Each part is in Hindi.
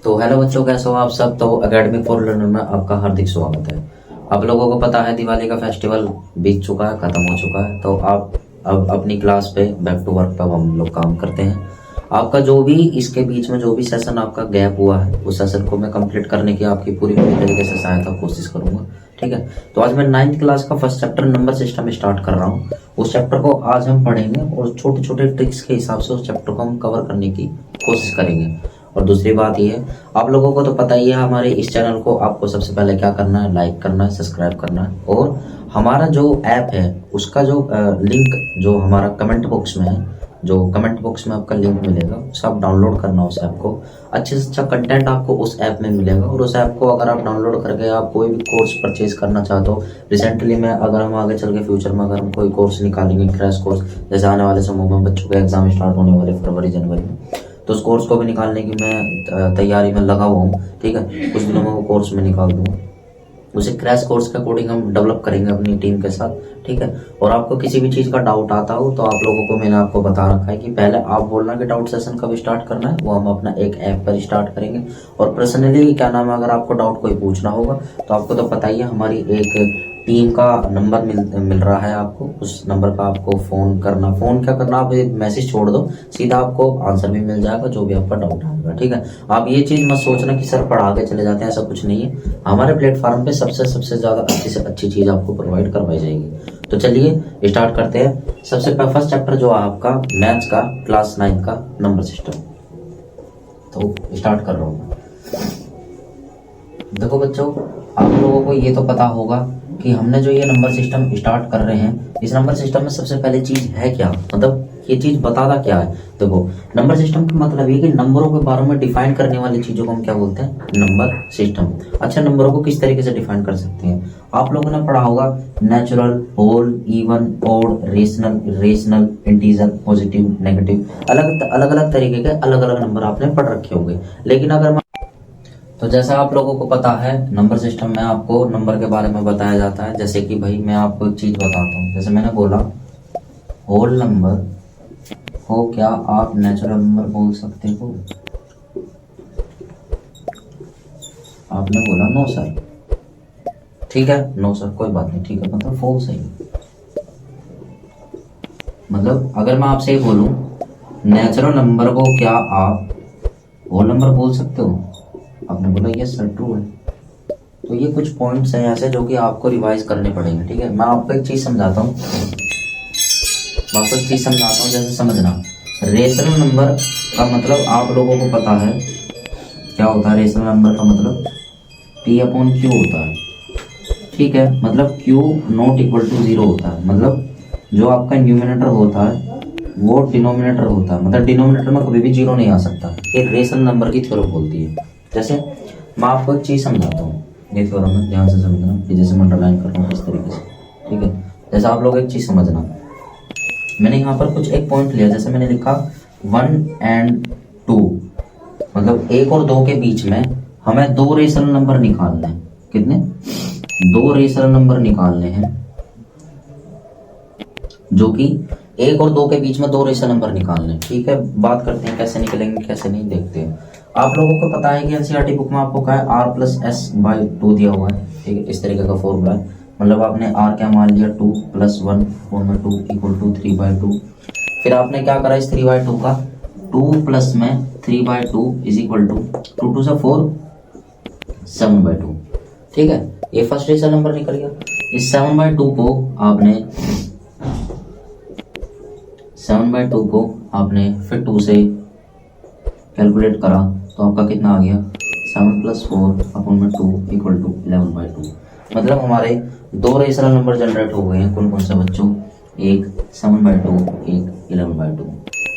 तो हेलो बच्चों, कैसे हो आप सब। तो एकेडमी फॉर लर्नर में आपका हार्दिक स्वागत है। आप लोगों को पता है दिवाली का फेस्टिवल बीत चुका है, खत्म हो चुका है। तो आप अब अपनी क्लास पे बैक टू वर्क पे हम लोग काम करते हैं। आपका जो भी इसके बीच में जो भी सेशन आपका गैप हुआ है उस सेशन को मैं कंप्लीट करने की आपकी पूरी पूरी तरीके से सहायता कोशिश करूंगा। ठीक है। तो आज मैं 9th क्लास का first chapter number system start कर रहा हूँ। उस चैप्टर को आज हम पढ़ेंगे और छोटे छोटे ट्रिक्स के हिसाब से उस चैप्टर को हम कवर करने की कोशिश करेंगे। और दूसरी बात ये है, आप लोगों को तो पता ही है हमारे इस चैनल को आपको सबसे पहले क्या करना है, लाइक करना है, सब्सक्राइब करना है। और हमारा जो ऐप है उसका जो लिंक जो हमारा कमेंट बॉक्स में है, जो कमेंट बॉक्स में आपका लिंक मिलेगा उसे आप डाउनलोड करना। उस ऐप को अच्छे से अच्छा कंटेंट आपको उस ऐप में मिलेगा। और उस ऐप को अगर आप डाउनलोड करके आप कोई भी कोर्स परचेज करना चाहते हो, रिसेंटली में अगर हम आगे चल के फ्यूचर में अगर हम कोई कोर्स निकालेंगे, क्रैश कोर्स, जैसे आने वाले समय में बच्चों के एग्जाम स्टार्ट होने वाले फरवरी जनवरी में, तो उस कोर्स को भी निकालने की मैं तैयारी में लगा हुआ हूँ। ठीक है, कुछ दिनों में वो कोर्स में निकाल दूंगा। उसे क्रैश कोर्स के अकॉर्डिंग हम डेवलप करेंगे अपनी टीम के साथ। ठीक है। और आपको किसी भी चीज़ का डाउट आता हो तो आप लोगों को मैंने आपको बता रखा है कि पहले आप बोलना कि डाउट सेशन कब स्टार्ट करना है, वो हम अपना एक ऐप पर स्टार्ट करेंगे। और पर्सनली क्या नाम है, अगर आपको डाउट कोई पूछना होगा तो आपको तो पता ही है हमारी एक टीम का नंबर मिल रहा है आपको। उस नंबर पर आपको फ़ोन करना, फ़ोन क्या करना, आप एक मैसेज छोड़ दो, सीधा आपको आंसर भी मिल जाएगा जो भी आपका डाउट आएगा। ठीक है। आप ये चीज़ मत सोचना कि सर पढ़ा के चले जाते हैं, ऐसा कुछ नहीं है। हमारे प्लेटफॉर्म पे सबसे ज़्यादा अच्छी से अच्छी चीज़ आपको प्रोवाइड करवाई जाएगी। तो चलिए स्टार्ट करते हैं। सबसे फर्स्ट चैप्टर जो है आपका मैथ्स का क्लास 9 का नंबर सिस्टम। तो स्टार्ट कर रहा हूँ। देखो बच्चों, आप लोगों को ये तो पता होगा कि हमने जो ये नंबर सिस्टम स्टार्ट कर रहे हैं, इस नंबर सिस्टम में सबसे पहले चीज है क्या, मतलब ये चीज बताता क्या है। देखो, नंबर सिस्टम का मतलब ये कि नंबरों के बारे में डिफाइन करने वाली चीजों को हम क्या बोलते हैं, नंबर सिस्टम। अच्छा, नंबरों को किस तरीके से डिफाइन कर सकते हैं, आप लोगों ने पढ़ा होगा natural, whole, even, odd, rational, integer, positive, negative, अलग अलग तरीके के अलग अलग नंबर आपने पढ़ रखे होंगे। लेकिन अगर तो जैसा आप लोगों को पता है नंबर सिस्टम में आपको नंबर के बारे में बताया जाता है। जैसे कि भाई मैं आपको एक चीज बताता हूँ, जैसे मैंने बोला होल नंबर को क्या आप नेचुरल नंबर बोल सकते हो, आपने बोला नो सर। ठीक है, नो सर, कोई बात नहीं, ठीक है, मतलब फॉल्स है। मतलब अगर मैं आपसे ये बोलूं नेचुरल नंबर को क्या आप होल नंबर बोल सकते हो, आपने बोला यस सर ट्रू है। तो ये कुछ पॉइंट्स हैं ऐसे जो कि आपको रिवाइज करने पड़ेंगे। ठीक है, मैं आपको एक चीज समझाता हूँ, जैसे समझना। रेशनल नंबर का मतलब आप लोगों को पता है क्या होता है। रेशनल नंबर का मतलब P/Q होता है। ठीक है, मतलब Q नॉट इक्वल टू 0 होता है। मतलब जो आपका न्यूमिनेटर होता है वो डिनोमिनेटर होता है, मतलब डिनोमिनेटर में कभी भी 0 नहीं आ सकता। ये रेशनल नंबर की थ्योरम बोलती है। जैसे मैं आपको एक चीज समझाता हूँ, ये थ्योरम है, ध्यान से समझना कि जैसे मैं अंडरलाइन कर रहा हूँ इस तरीके से। ठीक है, जैसे आप लोग एक चीज समझना, मैंने यहाँ पर कुछ एक पॉइंट लिया, जैसे मैंने लिखा 1 और 2, मतलब 1 और 2 के बीच में हमें 2 रेशनल नंबर निकालने हैं। कितने? 2 रेशनल नंबर निकालने हैं, जो कि 1 और 2 के बीच में 2 रेशनल नंबर निकालने। ठीक है, बात करते हैं कैसे निकलेंगे कैसे नहीं, देखते हैं। आप लोगों को पता है कि एनसीईआरटी बुक में आपको क्या है, R+S/2 दिया हुआ है। ठीक है, इस तरीके का फॉर्मूला है। मतलब आपने R क्या मान लिया, 2 + 1 = 2 = 3/2। फिर आपने क्या करा, इस 3/2 का 2 प्लस में 3/2 = 2 2 से 4 7/2। ठीक है, ये फर्स्ट रेशनल नंबर निकल गया। इस 7/2 को आपने फिर 2 से कैलकुलेट करा तो आपका कितना आ गया, 7 + 4/2 = 11/2। मतलब हमारे 2 रेशनल नंबर जनरेट हो गए हैं। कौन कौन से बच्चों, एक 7/2, एक 11/2।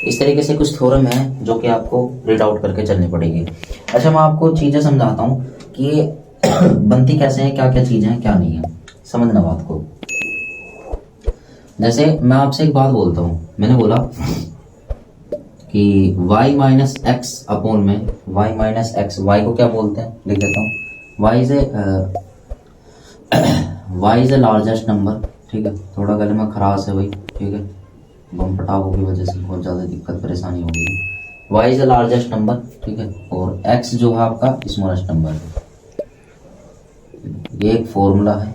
इस तरीके से कुछ थ्योरम है जो कि आपको रीड आउट करके चलनी पड़ेगी। अच्छा, मैं आपको चीजें समझाता हूँ कि ये बनती कैसे है, क्या क्या चीजें हैं क्या नहीं है, समझना बात को। जैसे मैं आपसे एक बात बोलता हूँ, मैंने बोला कि y - x अपॉन में y - x, y को क्या बोलते हैं, लिख देता हूँ, y is a largest number. ठीक है, थोड़ा गले में खराश है भाई। ठीक है, बम पटाखों की वजह से बहुत ज़्यादा दिक्कत परेशानी होगी। y is the largest number, ठीक है, और x जो है आपका स्मॉलेस्ट नंबर है। ये एक फॉर्मूला है,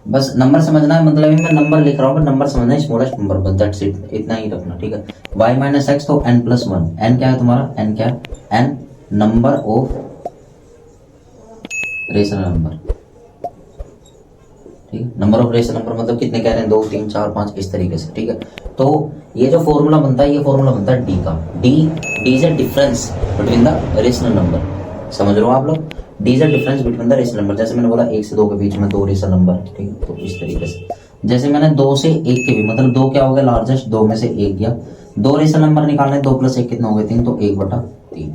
बस नंबर समझना है, मतलब मैं नंबर लिख रहा हूँ, नंबर समझना है, स्मॉलेस्ट नंबर, बस दैट्स इट, इतना ही रखना, ठीक है। y माइनस एक्स तो n+1, n क्या है तुम्हारा, n क्या है, n number of rational number, ठीक है। नंबर ऑफ रेशनल नंबर मतलब कितने कह रहे हैं, 2 3 4 5 इस तरीके से, ठीक है। तो ये जो फॉर्मूला बनता है, ये फॉर्मूला बनता है डी का, D is a difference between the rational number, समझ रहे हो आप लोग, D is a difference between the rational number. जैसे मैंने बोला 1 से 2 के बीच में 2 रेशनल नंबर, ठीक है, तो इस तरीके से। जैसे मैंने 2 से 1 के भी, मतलब 2 क्या हो गया लार्जेस्ट, 2 में से 1 गया, 2 रेशनल नंबर निकालने, 2 + 1 कितना हो गया 3, तो 1/3,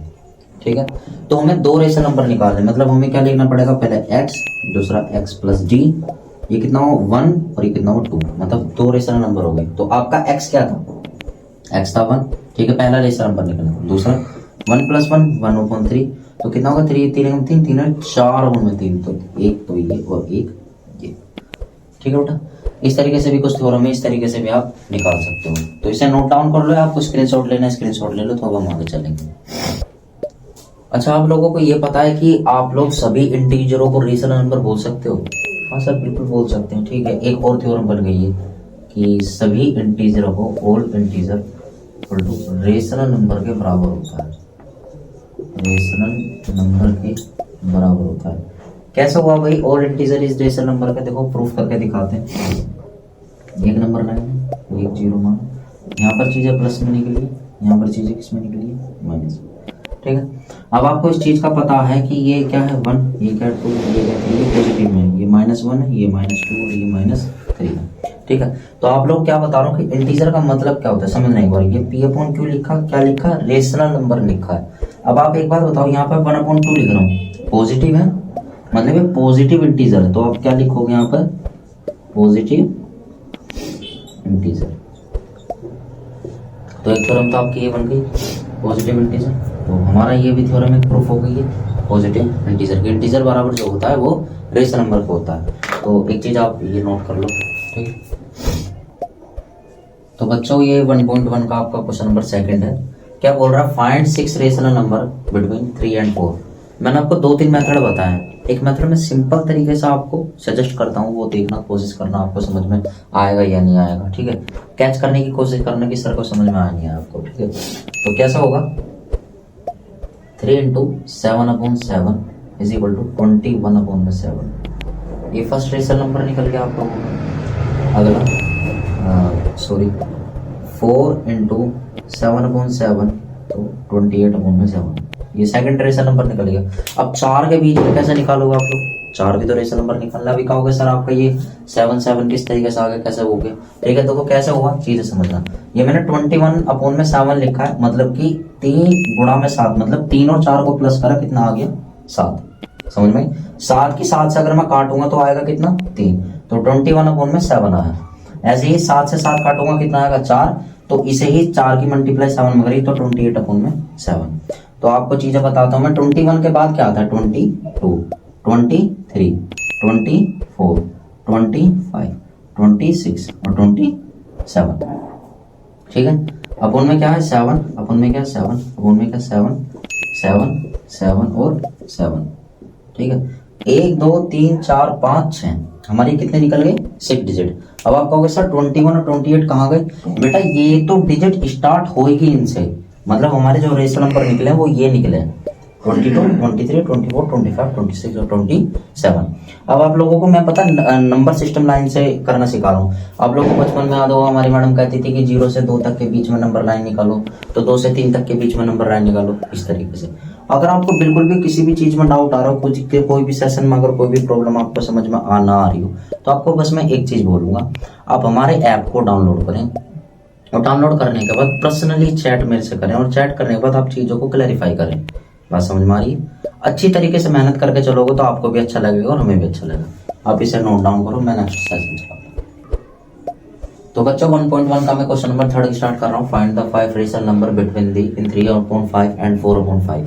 ठीक है। तो हमें 2 रेशनल नंबर निकालने, मतलब हमें क्या लिखना पड़ेगा, पहले x, दूसरा x + d, ये कितना हो 1 और ये कितना हो 2, मतलब 2 रेशनल नंबर हो गए। तो आपका x क्या था, x था 1, ठीक है, पहला रेशनल नंबर निकला। दूसरा 1 + 1 1/3, तो कितना होगा 3 3 3 3 4/3, तो एक तो ये और एक ये, ठीक है बेटा। इस तरीके से भी कुछ थ्योरम है, इस तरीके से भी आप निकाल सकते हो। तो इसे नोट डाउन कर लो, आपको स्क्रीनशॉट लेना है, स्क्रीनशॉट ले लो, तो अब हम आगे चलेंगे। अच्छा, आप लोगों को ये पता है कि आप लोग सभी इंटीजरों को रेशनल नंबर बोल सकते हो? हाँ सर, बिल्कुल बोल सकते हैं, ठीक है। एक और थ्योरम बन गई है कि सभी इंटीजरों को ऑल इंटीजर रेशनल नंबर के बराबर होता है, रेशनल नंबर के बराबर होता है। कैसे हुआ भाई, all integer is rational number का? देखो प्रूफ करके दिखाते हैं। एक नंबर लाएंगे, एक 0 मान, यहाँ पर चीजें प्लस में निकली, यहाँ पर चीजें किस में निकली, माइनस, ठीक है। अब आपको इस चीज का पता है कि ये क्या है 1, ये क्या 2, ये क्या 3, ये पॉजिटिव में, ये -1 है, ये -2 और ये -3 है, ठीक है। तो आप लोग क्या बता रहा हूँ कि इंटीजर का मतलब क्या होता है, समझना एक बार। ये p/q लिखा, क्या लिखा, रेशनल नंबर लिखा है। अब आप एक बात बताओ, यहाँ पर 1/2 लिख रहा हूँ, पॉजिटिव है, मतलब ये पॉजिटिव इंटीजर है, तो आप क्या लिखोगे यहाँ पर, पॉजिटिव इंटीजर। तो एक थ्योरम तो आपकी ये बन गई, पॉजिटिव इंटीजर। तो हमारा ये भी थ्योरम एक प्रूफ हो गई है, पॉजिटिव इंटीजर के इंटीजर बराबर जो होता है वो रेशनल नंबर को होता है। तो एक चीज आप ये नोट कर लो, ठीक है। तो बच्चों ये 1.1 का आपका क्वेश्चन नंबर 2 है। क्या बोल रहा है, find 6 rational number between 3 and 4। मैंने आपको 2-3 मेथड बताए हैं, एक मेथड में सिंपल तरीके से आपको सजेस्ट करता हूँ, वो देखना कोशिश करना, आपको समझ में आएगा या नहीं आएगा, ठीक है। कैच करने की कोशिश करना कि सर को समझ में आया नहीं है आपको, ठीक है। तो कैसा होगा, 3 × 7/7 = 21/7। ये फर्स्ट रेशनल नंबर निकल गया आप लोगों का। अगला 4 × 7/7 तो 28/7, ये सेकंड रेशनल नंबर निकल गया। अब 4 के बीच में कैसे निकालोगे आप लोग, 4 भी तो रेशनल नंबर निकालना। अभी कहोगे सर आपका ये 7 किस तरीके से आ गया, कैसे हो गया, ठीक है। देखो कैसे हुआ, चीजें समझना। ये मैंने 21/7 लिखा है, मतलब कि 3 × 7, मतलब 3 और 4 को प्लस करा, कितना आ गया 7, समझ में। 7 की 7 से अगर मैं काटूंगा तो आएगा कितना 3, तो 21/7 आया। ऐसे ही 7 से 7 काटूंगा, कितना आएगा 4, तो इसे ही 4 की मल्टीप्लाई 7 में करी तो 28/7। तो आपको चीजें बताता हूं मैं। 21 के बाद क्या आता है, 22, 23, 24, 25, 26 और 27, ठीक है। अपन में क्या है 7, अपन में क्या 7, अपन में क्या 7 7 7 और 7, ठीक है। 1 2 3 4 5 6, हमारी कितने निकल गए 6 डिजिट। अब आप कहोगे सर 21 और 28 कहाँ गए, बेटा ये तो डिजिट स्टार्ट होगी इनसे, मतलब हमारे जो रेशनल नंबर निकले वो ये निकले 22, 23, 24, 25, 26 और 27। अब आप लोगों को मैं पता नंबर सिस्टम लाइन से करना सिखा रहा हूँ। आप लोगों को बचपन में याद होगा, हमारी मैडम कहती थी कि 0 से 2 तक के बीच में नंबर लाइन निकालो, तो 2 से 3 तक के बीच में नंबर लाइन निकालो, इस तरीके से। अगर आपको बिल्कुल भी किसी भी चीज में डाउट आ रहा हो, कोई भी सेशन में अगर कोई भी प्रॉब्लम आपको समझ में आ रही हो, तो आपको बस मैं एक चीज बोलूंगा, आप हमारे ऐप को डाउनलोड करें, और डाउनलोड करने के बाद पर्सनली चैट मेरे से करें, और चैट करने के बाद आप चीजों को क्लैरिफाई करें। बात समझ में आ रही है? अच्छी तरीके से मेहनत करके चलोगे तो आपको भी अच्छा लगेगा और हमें भी अच्छा लगेगा। आप इसे नोट डाउन करो, मैं नेक्स्ट सेशन चलाता हूं। तो बच्चों 1.1 का मैं क्वेश्चन नंबर 3 स्टार्ट कर रहा हूँ। Find the 5 rational number between the in 3/5 and 4/5।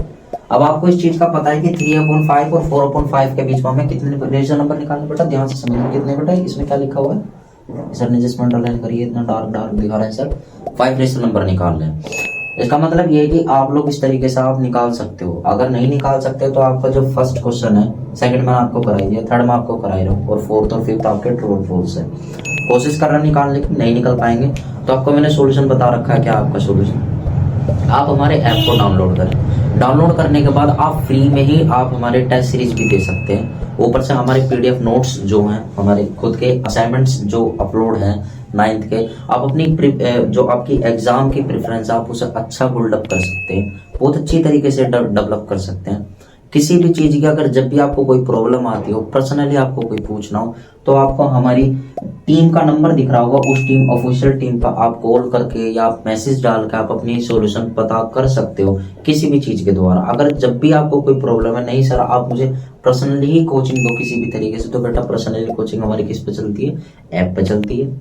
अब आपको इस चीज का पता है कि 3/5 और 4/5 के बीच में हमें कितने रेशनल नंबर निकालने, बेटा ध्यान से समझना कितने, बेटा इसमें क्या लिखा हुआ है, सर ने जिसमें अंडरलाइन करिए, इतना डार्क दिखा रहे हैं सर, 5 रेशनल नंबर निकाल रहे हैं। इसका मतलब ये है कि आप लोग इस तरीके से आप निकाल सकते हो। अगर नहीं निकाल सकते तो आपका जो फर्स्ट क्वेश्चन है, सेकंड में आपको कराई दिया, थर्ड में आपको कराई रहा हूँ, और फोर्थ और फिफ्थ आपके ट्रू और फॉल्स है। कोशिश करना निकालने की, नहीं निकल पाएंगे तो आपको मैंने सोल्यूशन बता रखा है। क्या आपका सोल्यूशन, आप हमारे ऐप को डाउनलोड करें। डाउनलोड करने के बाद आप फ्री में ही आप हमारे टेस्ट सीरीज भी दे सकते हैं। ऊपर से हमारे पीडीएफ नोट्स जो हैं, हमारे खुद के असाइनमेंट्स जो अपलोड हैं 9th के, आप अपनी जो आपकी एग्जाम की प्रेफरेंस आप उसे अच्छा बिल्डअप कर सकते हैं, बहुत अच्छी तरीके से डेवलप कर सकते हैं। किसी भी चीज की अगर जब भी आपको कोई प्रॉब्लम आती हो, पर्सनली आपको कोई पूछना हो, तो आपको हमारी टीम का नंबर दिख रहा होगा, उस टीम ऑफिशियल टीम का आप कॉल करके या आप मैसेज डाल के आप अपनी सॉल्यूशन पता कर सकते हो किसी भी चीज के द्वारा। अगर जब भी आपको कोई प्रॉब्लम है, नहीं सर आप मुझे पर्सनली ही कोचिंग दो किसी भी तरीके से, तो बेटा पर्सनली कोचिंग हमारी किस पे चलती है, ऐप पे चलती है।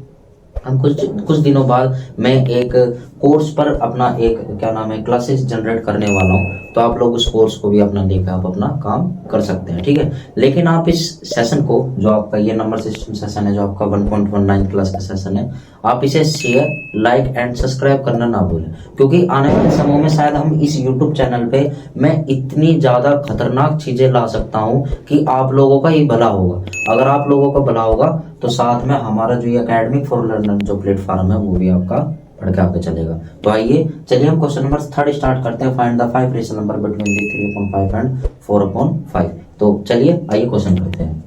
हम कुछ दिनों बाद मैं एक कोर्स पर अपना एक क्या नाम है क्लासेस जनरेट करने वाला हूँ, तो आप लोग उस कोर्स को भी अपना लेकर आप अपना काम कर सकते हैं, ठीक है। लेकिन आप इस सेशन को, जो आपका ये नंबर सिस्टम सेशन है, जो आपका 1.19 क्लास का सेशन है, आप इसे शेयर, लाइक एंड सब्सक्राइब करना ना भूलें, क्योंकि आने वाले समय में शायद हम इस यूट्यूब चैनल पे मैं इतनी ज्यादा खतरनाक चीजें ला सकता हूँ कि आप लोगों का ही भला होगा। अगर आप लोगों का भला होगा तो साथ में हमारा जो ये एकेडमिक फॉर लर्नर जो प्लेटफॉर्म है वो भी आपका बढ़ के आगे चलेगा। तो आइए चलिए हम क्वेश्चन नंबर 3 स्टार्ट करते हैं। Find the 5 rational number between the 3/5 and 4/5। तो चलिए आइए क्वेश्चन करते हैं।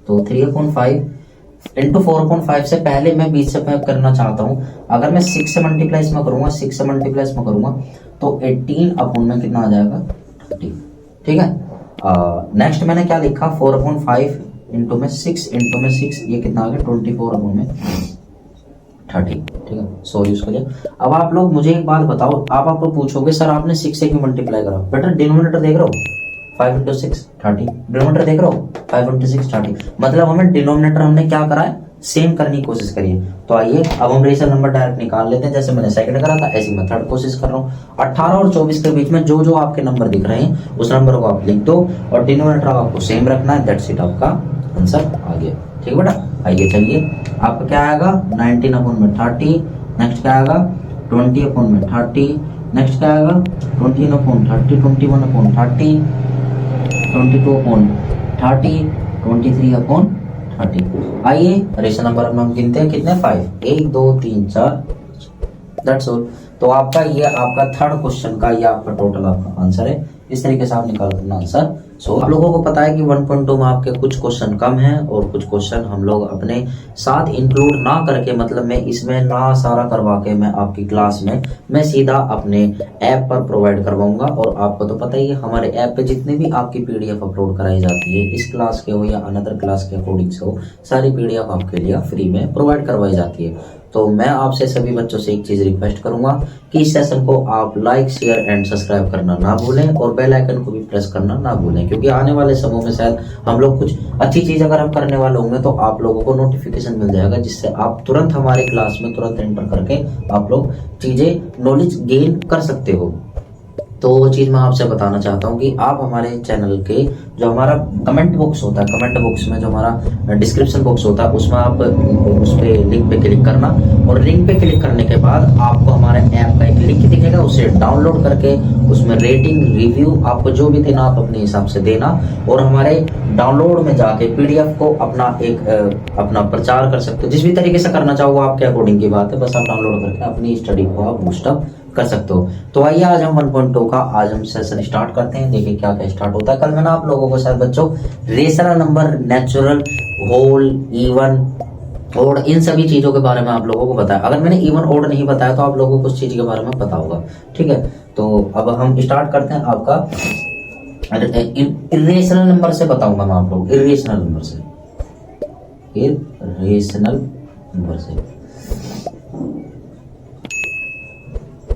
तो 3/5 इंटू 4/5 से पहले मैं बीच से मैं करना चाहता हूँ, अगर मैं 6 से मल्टीप्लाई इसमें करूंगा, 6 से मल्टीप्लाई इसमें करूंगा तो 18 अपॉन में कितना आ जाएगा 30, ठीक है। नेक्स्ट मैंने क्या लिखा, 4/5 इंटू में 6 इंटू में 6, ये कितना आ गया 24 अपॉन में 30, ठीक है। सॉरी उसके लिए। अब आप लोग मुझे एक बात बताओ, आप लोग पूछोगे सर आपने 6 से क्यों मल्टीप्लाई करा, बेटा डिनोमिनेटर देख रहे हो 5 इंटू 6 30, डिनोमिनेटर देख रहे हो 5 इंटू 6 30, मतलब हमें डिनोमिनेटर हमने क्या करा है, सेम करने की कोशिश करिए। तो आइए अब हम रेशनल नंबर डायरेक्ट निकाल लेते हैं, जैसे मैंने सेकंड करा था ऐसी मैं थर्ड कोशिश कर रहा हूँ। 18 और 24 के बीच में जो जो आपके नंबर दिख रहे हैं उस नंबर को आप लिख दो और डिनोमिनेटर आपको सेम रखना है, दैट्स इट, आपका आंसर आ गया, ठीक है बेटा। आइए चलिए, आपका क्या आएगा 19 अपॉन में 30, नेक्स्ट क्या आएगा 20 अपॉन में 30, नेक्स्ट क्या आएगा 20 अपॉन 30, 21 अपॉन 30, 22 अपॉन 30, 23 अपॉन 30। आइए रेशनल नंबर हम गिनते हैं कितने 5, 1 2 3 4, दैट्स ऑल। तो आपका ये आपका थर्ड क्वेश्चन का ये आपका टोटल आपका आंसर है। इस तरीके से आप निकाल करना आंसर। सो आप लोगों को पता है कि 1.2 में आपके कुछ क्वेश्चन कम हैं और कुछ क्वेश्चन हम लोग अपने साथ इंक्लूड ना करके, मतलब मैं इसमें ना सारा करवा के मैं आपकी क्लास में मैं सीधा अपने ऐप पर प्रोवाइड करवाऊंगा। और आपको तो पता ही है हमारे ऐप पे जितने भी आपकी पीडीएफ अपलोड कराई जाती है, इस क्लास के हो या अनदर क्लास के अकॉर्डिंग से हो, सारी पीडीएफ आपके लिए फ्री में प्रोवाइड करवाई जाती है। तो मैं आपसे सभी बच्चों से एक चीज रिक्वेस्ट करूंगा कि इस सेशन को आप लाइक शेयर एंड सब्सक्राइब करना ना भूलें और बेल आइकन को भी प्रेस करना ना भूलें, क्योंकि आने वाले समय में शायद हम लोग कुछ अच्छी चीज अगर हम करने वाले होंगे तो आप लोगों को नोटिफिकेशन मिल जाएगा, जिससे आप तुरंत हमारे क्लास में तुरंत एंटर करके आप लोग चीजें नॉलेज गेन कर सकते हो। तो वो चीज मैं आपसे बताना चाहता हूँ कि आप हमारे चैनल के जो हमारा कमेंट बॉक्स होता है, कमेंट बॉक्स में जो हमारा डिस्क्रिप्शन बॉक्स होता है उसमें आप उस पे लिंक पे क्लिक करना और लिंक पे क्लिक करने के बाद आपको हमारे ऐप का एक लिंक दिखेगा, उसे डाउनलोड करके उसमें रेटिंग रिव्यू आपको जो भी देना आप अपने हिसाब से देना और हमारे डाउनलोड में जाके पीडीएफ को अपना एक अपना प्रचार कर सकते हो। जिस भी तरीके से करना चाहो आपके अकॉर्डिंग की बात है, बस आप डाउनलोड करके अपनी स्टडी को आप बूस्टअप कर सकते हो। तो आइए आज हम 1.2 का आज हम सेशन स्टार्ट करते हैं, देखिए क्या क्या स्टार्ट होता है। कल मैंने आप लोगों को शायद बच्चों rational number, natural, whole, even, odd, इन सभी चीजों के बारे में आप लोगों को बताया। अगर मैंने इवन ओड नहीं बताया तो आप लोगों को उस चीज के बारे में पता होगा, ठीक है। तो अब हम स्टार्ट करते हैं आपका इरेशनल नंबर से बताऊंगा मैं आप लोगों को, इरेशनल नंबर से, इरेशनल नंबर से।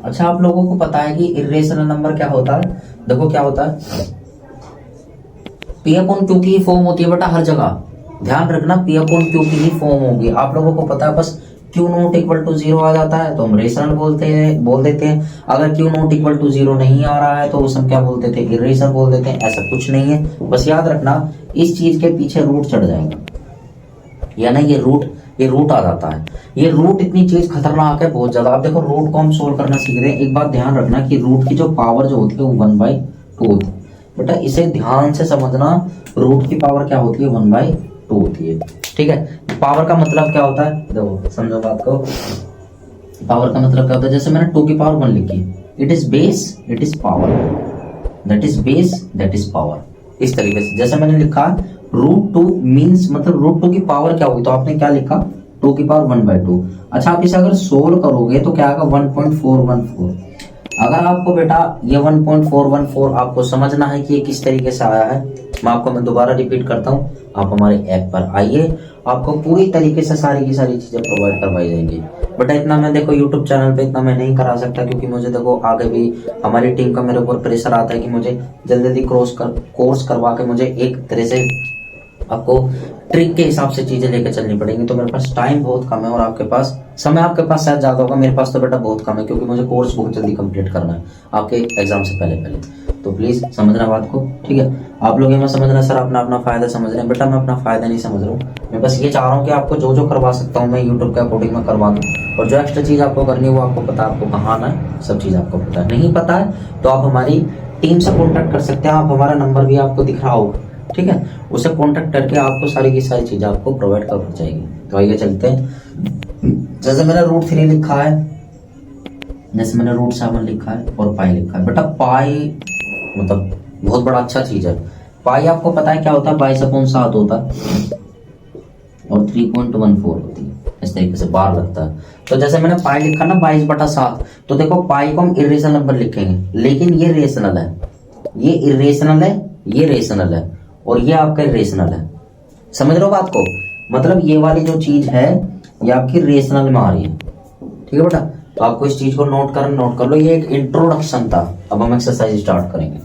अच्छा आप लोगों को पता है कि इरेशनल नंबर क्या होता है, देखो क्या होता है, पी अपॉन क्यू की ही फॉर्म होती है बेटा हर जगह, ध्यान रखना पी अपॉन क्यू की ही फॉर्म होगी। आप लोगों को पता है, bus queue not equal to 0 आ जाता है तो हम रेशनल बोल देते हैं। अगर क्यू नॉट इक्वल टू 0 नहीं आ रहा है तो उसे हम क्या बोलते थे, इरेशनल बोल देते हैं। ऐसा कुछ नहीं है, बस याद रखना इस चीज के पीछे रूट चढ़ जाएगा, या ना ये रूट ये रूट आ जाता है। ये रूट इतनी चीज खतरनाक है बहुत ज्यादा। अब देखो रूट को हम सोल्व करना सीख रहे हैं, एक बात ध्यान रखना कि रूट की जो पावर जो होती है वो 1/2 होती है। बेटा इसे ध्यान से समझना, रूट की पावर क्या होती है 1/2 होती है। ठीक है, पावर का मतलब क्या होता है, देखो समझो बात को। पावर का मतलब क्या होता है, जैसे मैंने 2 की पावर 1 लिखी, it is base, it is power, that is base, that is power. इस तरीके से जैसे मैंने लिखा √2 मीन्स मतलब √2 की पावर क्या होगी, तो आपने क्या लिखा 2 की पावर 1/2। अच्छा आप इसे अगर सोल्व करोगे तो क्या आएगा 1.414। अगर आपको बेटा ये 1.414 आपको समझना है कि ये किस तरीके से आया है, मैं दोबारा रिपीट करता हूँ, आप हमारे ऐप पर आइए, आपको पूरी तरीके से सारी की सारी चीजें प्रोवाइड करवाई जाएंगी। बट इतना मैं देखो यूट्यूब चैनल पे इतना मैं नहीं करा सकता, क्योंकि मुझे देखो आगे भी हमारी टीम का मेरे ऊपर प्रेशर आता है कि मुझे जल्दी जल्दी कोर्स करवा के मुझे एक तरह से आपको ट्रिक के हिसाब से चीजें लेकर चलनी पड़ेंगी। तो मेरे पास टाइम बहुत कम है और आपके पास समय, आपके पास शायद ज्यादा होगा, मेरे पास तो बेटा बहुत कम है, क्योंकि मुझे कोर्स बहुत जल्दी कंप्लीट करना है आपके एग्जाम से पहले पहले। तो प्लीज समझना बात को, ठीक है। आप लोग ये मत समझना सर अपना अपना फायदा समझ रहे हैं, बेटा मैं अपना फायदा नहीं समझ रहा हूँ, मैं बस ये चाह रहा हूँ कि आपको जो जो करवा सकता हूँ मैं यूट्यूब के अकॉर्डिंग में करवा दूँ, और जो एक्स्ट्रा चीज आपको करनी है वो आपको पता है, आपको कहाँ आना है, सब चीज आपको पता है। नहीं पता है तो आप हमारी टीम से कॉन्टेक्ट कर सकते हैं, आप हमारा नंबर भी आपको दिख रहा होगा, ठीक है, उसे कॉन्टेक्ट करके आपको सारी की सारी चीजें आपको प्रोवाइड कर जाएगी। तो आइए चलते हैं। जैसे मैंने √3 लिखा है, जैसे मैंने √7 लिखा है और पाई लिखा है। बेटा पाई मतलब बहुत बड़ा अच्छा चीज है। पाई आपको पता है क्या होता है, 22/7 होता है और 3.14 होती है, इस तरीके से बार लगता है। तो जैसे मैंने पाई लिखा ना 22/7, तो देखो पाई को हम इरेशनल नंबर लिखेंगे, लेकिन ये रेशनल है, ये इरेशनल है, ये रेशनल है और ये आपका इरेशनल है। समझ रहे हो बात को, मतलब ये वाली जो चीज है ये आपकी रेशनल में आ रही है, ठीक है बेटा। तो आपको इस चीज को नोट कर लो, ये एक इंट्रोडक्शन था। अब हम एक्सरसाइज स्टार्ट करेंगे।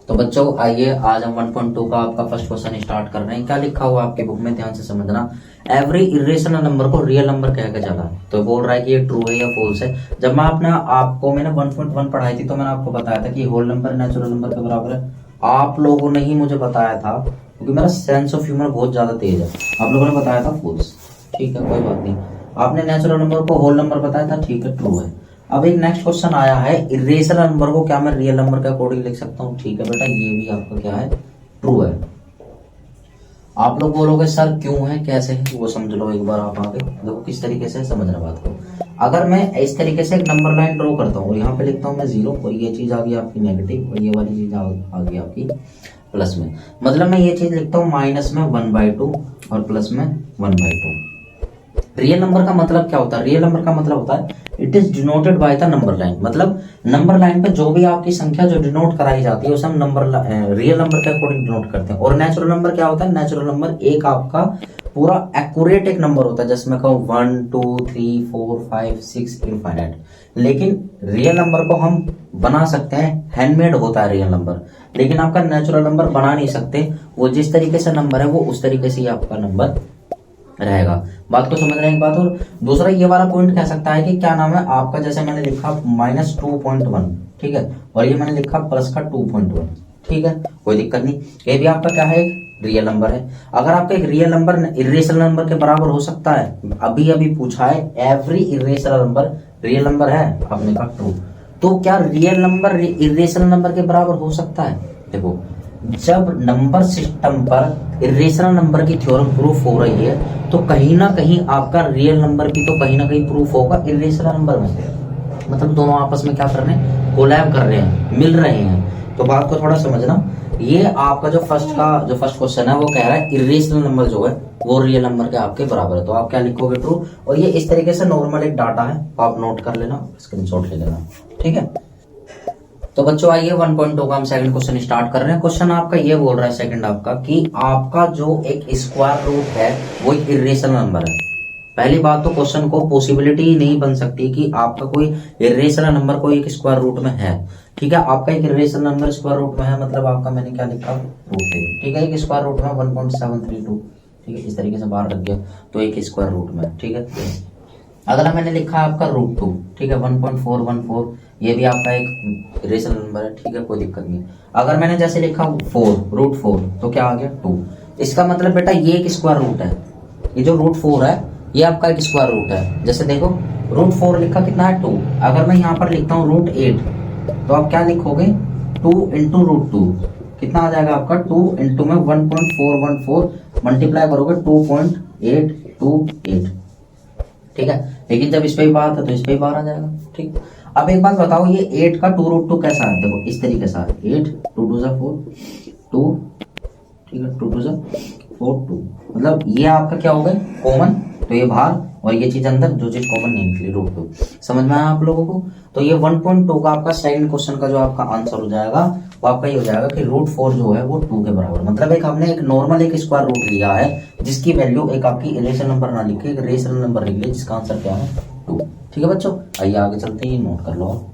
तो बच्चों आइए आज हम 1.2 का आपका फर्स्ट क्वेश्चन स्टार्ट कर रहे हैं। क्या लिखा हुआ आपकी बुक में, ध्यान से समझना। एवरी इरेशनल नंबर को रियल नंबर कहकर चला, तो बोल रहा है कि ये ट्रू है या फॉल्स है। जब मैं मैंने 1.1 पढ़ाई थी तो मैंने आपको बताया था कि होल नंबर नेचुरल नंबर के बराबर है। आप लोगों ने ही मुझे बताया था, क्योंकि मेरा सेंस ऑफ ह्यूमर बहुत ज्यादा तेज है, आप लोगों ने बताया था फॉल्स, ठीक है कोई बात नहीं। आपने नेचुरल नंबर को होल नंबर बताया था, ठीक है ट्रू है। अब एक नेक्स्ट क्वेश्चन आया है, इरेशनल नंबर को क्या मैं रियल नंबर के अकॉर्डिंग लिख सकता हूँ, ठीक है बेटा ये भी आपका क्या है ट्रू है। आप लोग बोलोगे सर क्यों है कैसे है, वो समझ लो एक बार आप आगे देखो किस तरीके से समझना बात को। अगर मैं इस तरीके से एक नंबर लाइन ड्रॉ करता हूँ और यहाँ पे लिखता हूँ मैं 0 और ये चीज आ गई आपकी नेगेटिव और ये वाली चीज आ गई आपकी प्लस में, मतलब मैं ये चीज लिखता हूँ माइनस में 1/2 और प्लस में 1/2। रियल नंबर का मतलब क्या होता है, रियल नंबर का मतलब होता है it is denoted by the number line, मतलब नंबर लाइन पे जो भी आपकी संख्या जो डिनोट कराई जाती है उसे हम रियल नंबर के अकॉर्डिंग डिनोट करते हैं। और नेचुरल नंबर क्या होता है, नेचुरल नंबर एक आपका पूरा एक्यूरेट एक नंबर होता है, जैसे मैं कहूँ 1 2 3 4 5 6 इनफाइनाइट। लेकिन रियल नंबर को हम बना सकते हैं, हैंडमेड होता है रियल नंबर, लेकिन आपका नेचुरल नंबर बना नहीं सकते, वो जिस तरीके से नंबर है वो उस तरीके से ही आपका नंबर रहेगा। बात को समझ रहे हैं एक बात। और दूसरा ये वाला पॉइंट कह सकता है कि क्या नाम है आपका, जैसे मैंने लिखा -2.1, ठीक है, और ये मैंने लिखा प्लस का 2.1, ठीक है कोई दिक्कत नहीं, ये भी आपका क्या है एक रियल नंबर है। अगर आपका एक रियल नंबर इरेशनल नंबर के बराबर हो सकता है, अभी अभी पूछा है every irrational number real number है, आपने कहा ट्रू, तो क्या रियल नंबर इरेशनल नंबर के बराबर हो सकता है। देखो जब नंबर सिस्टम पर इरेशनल नंबर की थ्योरम प्रूफ हो रही है तो कहीं ना कहीं आपका रियल नंबर भी तो कहीं ना कहीं प्रूफ होगा इरेशनल नंबर में, मतलब दोनों आपस में क्या कर रहे हैं, कोलैब कर रहे हैं, मिल रहे हैं। तो बात को थोड़ा समझना, ये आपका जो फर्स्ट क्वेश्चन है वो कह रहा है इरेशनल नंबर जो है वो रियल नंबर के आपके बराबर है, तो आप क्या लिखोगे ट्रू। और ये इस तरीके से नॉर्मल एक डाटा है, आप नोट कर लेना, स्क्रीनशॉट ले लेना, ठीक है। तो बच्चों आइए 1.2 का हम सेकंड क्वेश्चन स्टार्ट कर रहे हैं। क्वेश्चन आपका ये बोल रहा है सेकंड आपका कि आपका जो एक स्क्वायर रूट है वो एक इरेशनल नंबर है। पहली बात तो क्वेश्चन को पॉसिबिलिटी ही नहीं बन सकती कि आपका कोई इरेशनल नंबर कोई एक स्क्वायर रूट में है, ठीक है। आपका एक इरेशनल नंबर स्क्वायर रूट में है, मतलब आपका मैंने क्या लिखा रूट है, ठीक है, एक स्क्वायर रूट में 1.732, ठीक है, इस तरीके से बाहर रख गया तो एक स्क्वायर रूट में, ठीक है। अगला मैंने लिखा आपका √2, ठीक है, 1.414, ये भी आपका एक इरेशनल नंबर है, ठीक है कोई दिक्कत नहीं। अगर मैंने जैसे लिखा √4 तो क्या आ गया 2, इसका मतलब बेटा ये एक स्क्वायर रूट है, ये जो √4 है ये आपका एक स्क्वायर रूट है। जैसे देखो √4 लिखा कितना है 2, अगर मैं यहाँ पर लिखता हूँ √8 तो आप क्या लिखोगे 2 इंटू √2 कितना आ जाएगा आपका 2 इंटू में 1.414 मल्टीप्लाई करोगे 2.828। ठीक है, लेकिन जब इस पे ही बार आता तो इस पे ही बार आ जाएगा। ठीक, अब एक बात बताओ ये 8 का 2√2 कैसा है, देखो इस तरीके से 8 2 2 4 2, ठीक है 2 2 4 2, मतलब ये आपका क्या हो गया कॉमन, तो ये बाहर और ये चीज अंदर, जो चीज कॉमन नहीं निकली √2। समझ में आया आप लोगों को? तो ये 1.2 का आपका सेकंड क्वेश्चन का जो आपका आंसर हो जाएगा वो आपका ये हो जाएगा कि √4 जो है वो 2 के बराबर, मतलब एक हमने एक नॉर्मल एक स्क्वायर रूट लिया है जिसकी वैल्यू एक आपकी इरेशनल नंबर ना लिखे, एक रेशनल नंबर लिख लिया जिसका आंसर क्या है 2। ठीक है बच्चों, आइए आगे चलते हैं, नोट कर लो आप।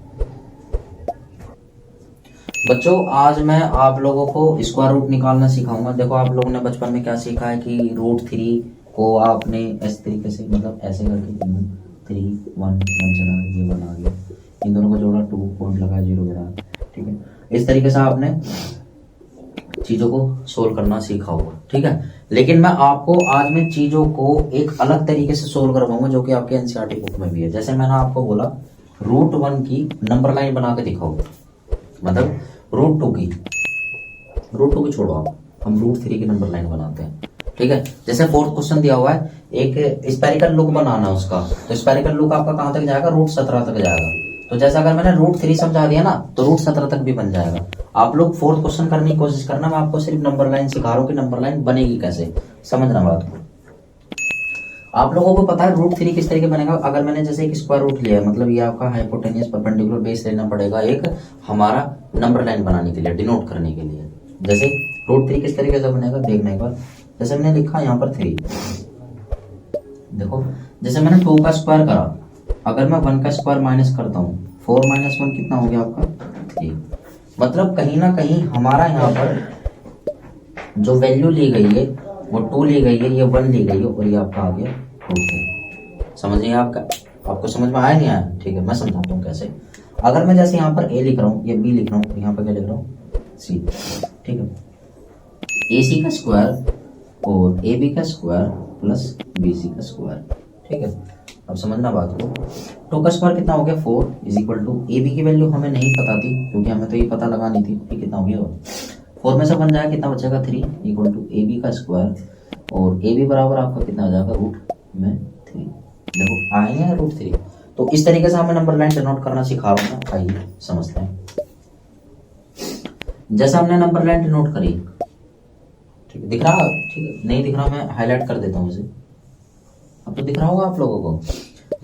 बच्चों आज मैं आप लोगों को स्क्वायर रूट निकालना सिखाऊंगा। देखो आप लोगों ने बचपन में क्या सीखा है कि √3 को आपने इस तरीके से, मतलब ऐसे करके 3 1 चला, ये 1 आ गया, इन दोनों को जोड़ा 2 पॉइंट लगा 0 गिरा। ठीक है, इस तरीके से आपने चीजों को सोल्व करना सीखा होगा। ठीक है, लेकिन मैं आपको आज में चीजों को एक अलग तरीके से सोल्व करवाऊंगा जो कि आपके एनसीईआरटी बुक में भी है। जैसे मैंने आपको बोला √1 की नंबर लाइन बना के दिखाओ, मतलब √2 की छोड़ो आप, हम √3 की नंबर लाइन बनाते हैं। ठीक है, जैसे फोर्थ क्वेश्चन दिया हुआ है एक स्पेरिकल लुक बनाना है उसका, तो स्पेरिकल लुक आपका कहां तक जाएगा √17 तक जाएगा। तो जैसे अगर मैंने √3 समझा दिया ना तो √17 तक भी बन जाएगा। आप लोग फोर्थ क्वेश्चन करने की कोशिश करना, मैं आपको सिर्फ नंबर लाइन सिखा रहा हूँ कि नंबर लाइन बनेगी कैसे, समझना बात को। आप लोगों को पता है √3 किस तरीके बनेगा। अगर मैंने जैसे एक स्क्वायर रूट लिया है, मतलब ये आपका हाइपोटेनियस परपेंडिकुलर बेस लेना पड़ेगा एक हमारा नंबर लाइन बनाने के लिए, डिनोट करने के लिए। जैसे √3 किस तरीके से बनेगा देखने के बाद, जैसे मैंने लिखा यहाँ पर 3, देखो जैसे मैंने 2 का स्क्वायर करा, अगर मैं 1 का स्क्वायर माइनस करता हूँ 4 - 1 कितना हो गया आपका 3, मतलब कहीं ना कहीं हमारा यहाँ पर जो वैल्यू ली गई है वो 2 ली गई है, ये 1 ली गई है और ये आपका आ गया √3। समझिए आपको समझ में आया नहीं आया? ठीक है, मैं समझाता हूँ कैसे। अगर मैं जैसे यहाँ पर ए लिख रहा हूँ, ये बी लिख रहा हूँ, यहाँ पर क्या लिख रहा हूँ सी। ठीक है, AC का स्क्वायर और AB का स्क्वायर प्लस BC का स्क्वायर। ठीक है, अब समझना बात को। 2 का स्क्वायर कितना हो गया 4 = AB की वैल्यू हमें नहीं पता थी क्योंकि हमें तो ये पता लगानी थी कि कितना हो गया 4 में से बन जाएगा कितना बचेगा 3 = AB का स्क्वायर और AB बराबर आपका कितना आ जाएगा √3। देखो आएंगे √3। तो इस तरीके से हमें नंबर लाइन डिनोट करना सिखा रहा हूँ, आइए समझते हैं। जैसा हमने नंबर लाइन डिनोट करी, ठीक है दिख रहा, ठीक है नहीं दिख रहा मैं हाईलाइट कर देता हूँ इसे, अब तो दिख रहा होगा आप लोगों को।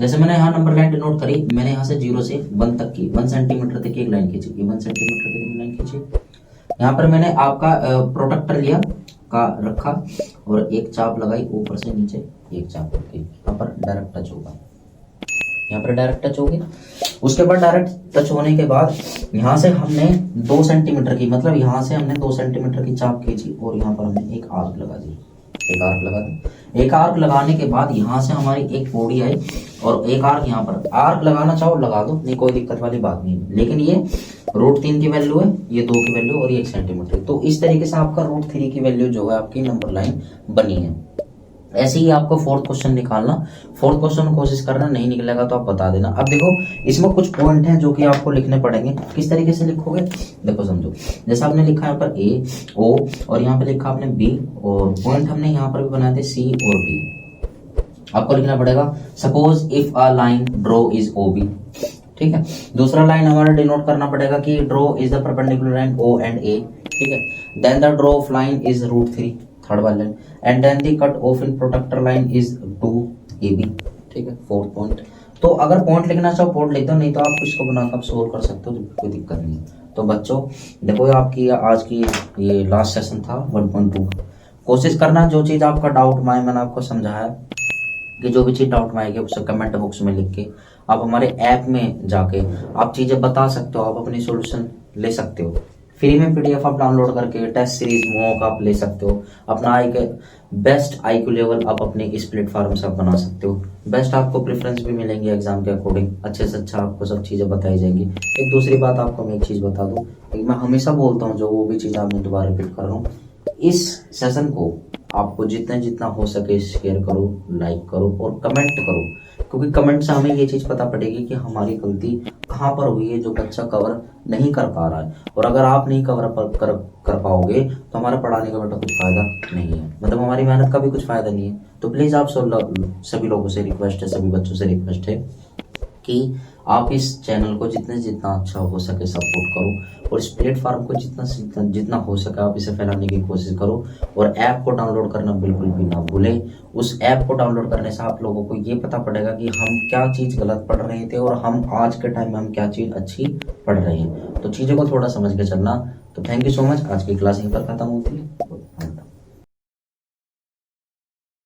जैसे मैंने यहाँ नंबर लाइन डिनोट करी, मैंने यहाँ से 0 से 1 तक की 1 सेंटीमीटर तक की एक लाइन खींची, 1 सेंटीमीटर की लाइन खींची। यहाँ पर मैंने आपका प्रोटेक्टर लिया का रखा और एक चाप लगाई ऊपर से नीचे, एक चाप रखी, यहाँ पर डायरेक्ट टच होगा, यहाँ पर डायरेक्ट टच होगी। उसके बाद डायरेक्ट टच होने के बाद यहाँ से हमने 2 सेंटीमीटर की, मतलब यहाँ से हमने 2 सेंटीमीटर की चाप खींची और यहाँ पर हमने एक आर्क लगा दी, एक आर्क लगा दी। एक आर्क लगाने के बाद यहाँ से हमारी एक पौड़ी आई और एक आर्क यहाँ पर, आर्क लगाना चाहो लगा दो, नहीं कोई दिक्कत वाली बात नहीं है। लेकिन ये √3 की वैल्यू है, ये 2 की वैल्यू और ये 1 सेंटीमीटर। तो इस तरीके से आपका √3 की वैल्यू जो है आपकी नंबर लाइन बनी है। ऐसे ही आपको फोर्थ क्वेश्चन निकालना, फोर्थ क्वेश्चन कोशिश करना, नहीं निकलेगा तो आप बता देना। अब देखो इसमें कुछ पॉइंट हैं जो कि आपको लिखने पड़ेंगे, किस तरीके से लिखोगे देखो समझो। जैसे आपने लिखा यहाँ पर A O और यहाँ पे लिखा आपने B और पॉइंट हमने यहाँ पर भी बनाए थे C और D। आपको लिखना पड़ेगा suppose if a line draw is OB। ठीक है, दूसरा लाइन हमारा डिनोट करना पड़ेगा कि draw is the perpendicular line O and A। ठीक है, then the draw of line is √3 third वाला line and then the cut off in protractor line is 2AB। ठीक है, फोर्थ पॉइंट। तो अगर पॉइंट लिखना चाहो पॉइंट लिख दो, नहीं तो आप इसको बनाकर सोल्व कर सकते हो, कोई दिक्कत नहीं। तो बच्चों देखो आपकी आज की ये लास्ट सेशन था 1.2। कोशिश करना जो चीज आपका डाउट में मैंने आपको समझाया कि जो भी चीज डाउट में आएगी उसे कमेंट बॉक्स में लिख के आप हमारे ऐप में जाके आप चीजें बता सकते हो, आप अपनी सॉल्यूशन ले सकते हो। फ्री में PDF आप डाउनलोड करके टेस्ट सीरीज मॉक आप ले सकते हो। अपना बेस्ट IQ लेवल आप अपने इस प्लेटफॉर्म से आप बना सकते हो। बेस्ट आपको प्रेफरेंस भी मिलेंगे एग्जाम के अकॉर्डिंग, अच्छे से अच्छा आपको सब चीजें बताई जाएंगी। एक दूसरी बात आपको मैं एक चीज बता दूं, मैं हमेशा बोलता हूँ जो वो भी चीज आप मैं दोबारा रिपीट कर रहा हूँ, इस सेशन को आपको जितना जितना हो सके शेयर करो, लाइक करो और कमेंट करो, क्योंकि कमेंट से हमें ये चीज़ पता पड़ेगी कि हमारी गलती कहाँ पर हुई है जो बच्चा कवर नहीं कर पा रहा है। और अगर आप नहीं कर पाओगे तो हमारा पढ़ाने का बेटा कुछ फायदा नहीं है, मतलब हमारी मेहनत का भी कुछ फायदा नहीं है। तो प्लीज़ आप सभी लोगों से रिक्वेस्ट है, सभी बच्चों से रिक्वेस्ट है कि आप इस चैनल को जितने जितना अच्छा हो सके सपोर्ट करो, और इस प्लेटफॉर्म को जितना जितना हो सके आप इसे फैलाने की कोशिश करो। और ऐप को डाउनलोड करना बिल्कुल भी ना भूलें। उस ऐप को डाउनलोड करने से आप लोगों को ये पता पड़ेगा कि हम क्या चीज़ गलत पढ़ रहे थे और हम आज के टाइम में हम क्या चीज़ अच्छी पढ़ रहे हैं। तो चीज़ों को थोड़ा समझ के चलना। तो थैंक यू सो मच। आज की क्लास यहीं पर खत्म होती है।